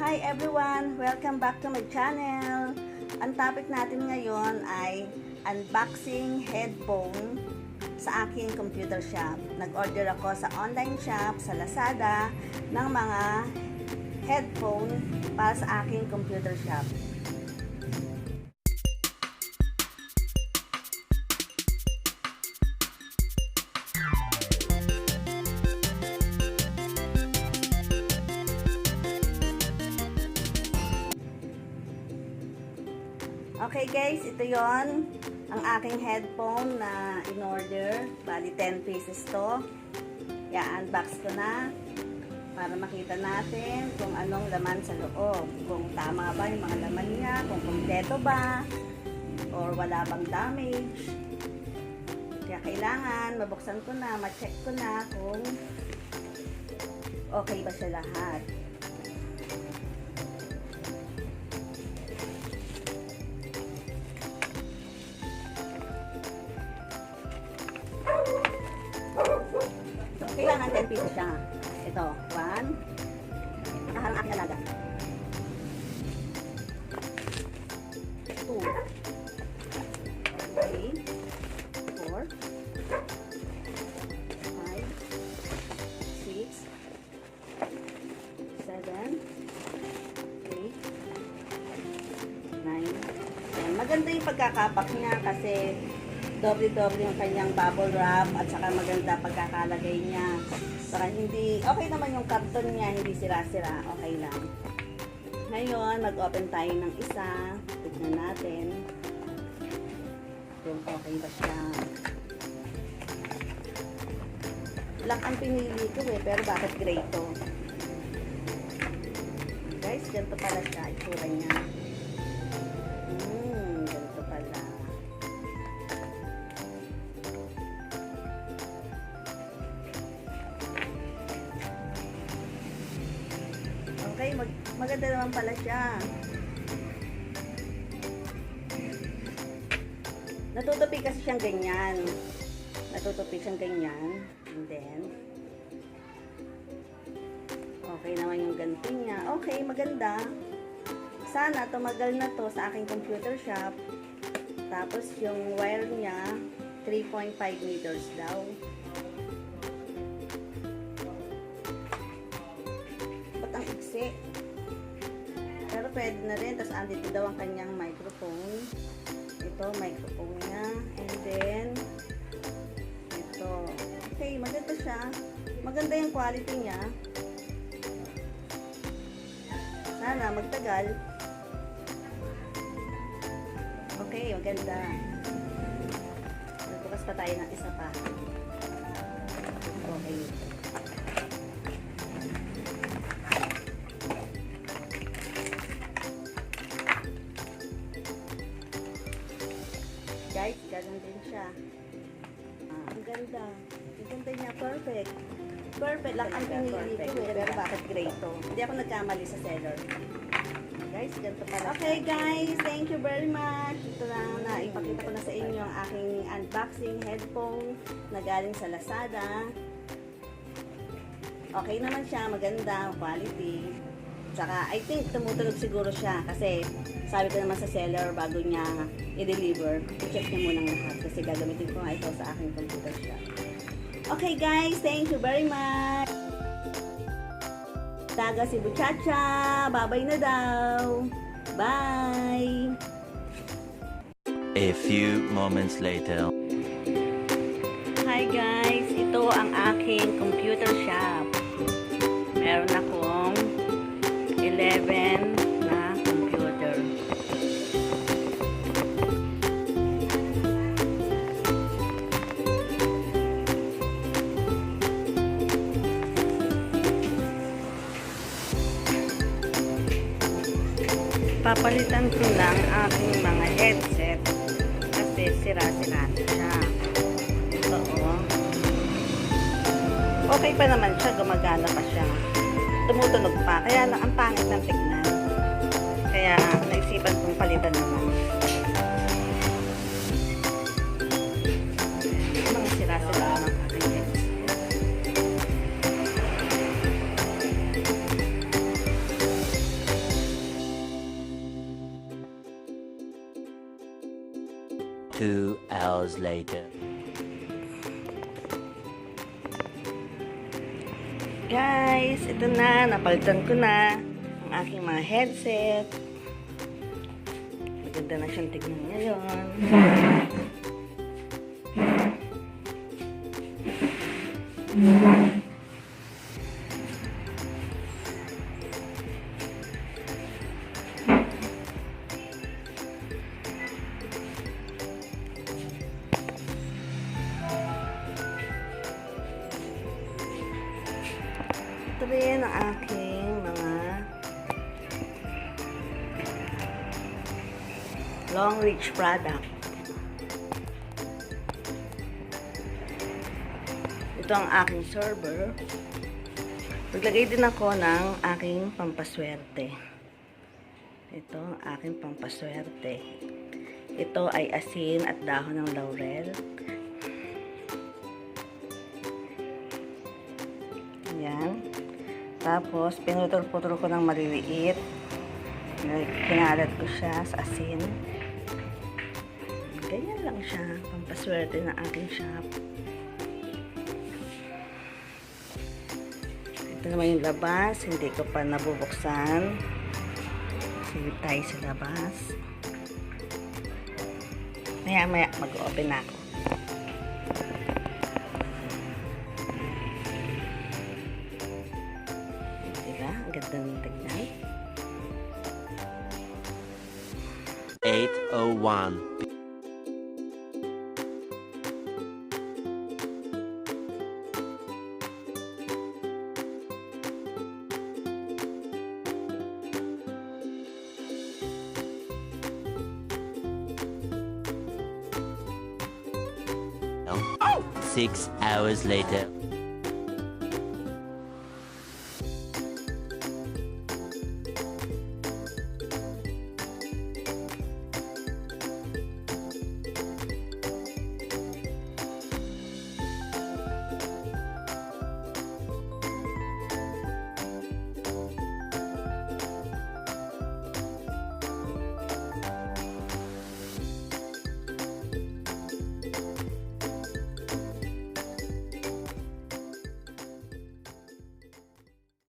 Hi everyone! Welcome back to my channel! Ang topic natin ngayon ay unboxing headphone sa aking computer shop. Nag-order ako sa online shop sa Lazada ng mga headphone para sa aking computer shop. Okay guys, ito yon ang aking headphone na in-order. Bali 10 pieces to. I-unbox ko na para makita natin kung anong laman sa loob. Kung tama ba yung mga laman niya, kung kompleto ba, or wala bang damage. Kaya kailangan mabuksan ko na, ma-check ko na kung okay ba siya lahat. Kailangan 10 pieces siya. Ito, 1. Nakaharang aking alaga. 2. 3. 4. 5. 6. 7. 8. 9. Maganda yung pagkakapak niya kasi doble-doble yung kanyang bubble wrap at saka maganda pagkakalagay niya. Para hindi, okay naman yung karton niya, hindi sira-sira, okay lang. Ngayon, mag-open tayo ng isa. Tignan natin kung okay ba siya. Black ang pinili ko pero bakit gray to? Guys, ganito pala siya, itsura niya. Ganito pala. Okay, maganda naman pala siya. Natutupi kasi siyang ganyan. Natutupi siyang ganyan. And then, okay naman yung ganito niya. Okay, maganda. Sana tumagal na to sa aking computer shop. Tapos yung wire niya, 3.5 meters daw. Pero pwede na rin. Tapos andito daw ang kanyang microphone. Ito, microphone niya. And then, ito. Okay, maganda siya. Maganda yung quality niya. Sana magtagal. Okay, maganda. Nagbukas pa tayo ng isa pa. Okay. Guys, ganun din siya. Ang ganda. Ang ganda niya. Perfect. Perfect lang ang pinili ko. Pero bakit gray to? Hindi ako nagkamali sa seller. Guys, ganito pala. Okay guys, thank you very much. Ito lang na ipakita ko na sa inyo ang aking unboxing headphone na galing sa Lazada. Okay naman siya. Maganda. Quality. Saka, I think tumutunog siguro siya kasi sabi ko naman sa seller bago niya i-deliver, i-check niya muna lahat kasi gagamitin ko nga ito sa aking computer shop. Okay guys, thank you very much! Taga si Buchacha! Babay na daw! Bye! A few moments later. Hi guys! Ito ang aking computer shop. Meron akong 11 na computer. Papalitan ko lang aking mga headset kasi sira-sira siya. Ito okay pa naman siya, gumagana pa siya. Tumutunog pa, kaya lang ang pangit ng tignan. Kaya naisipan kong palitan naman. Mga sira-sira ng aking headset. hours later. Guys, ito na. Napalitan ko na ang aking mga headset. Maganda na siyang tignan ngayon. Ito rin ang aking mga long reach product. Ito ang aking server. Naglagay din ako ng aking pampaswerte. Ito ang aking pampaswerte. Ito ay asin at dahon ng laurel. Ayan. Tapos, pinutol-putol ko ng maliliit. Kinalat ko siya sa asin. Ganyan lang siya. Pampaswerte ng aking shop. Ito naman yung labas. Hindi ko pa nabubuksan. Sige tayo sa labas. Maya-maya mag-open ako. Ang ganda ng tignan. 8:01. Oh! 6 hours later.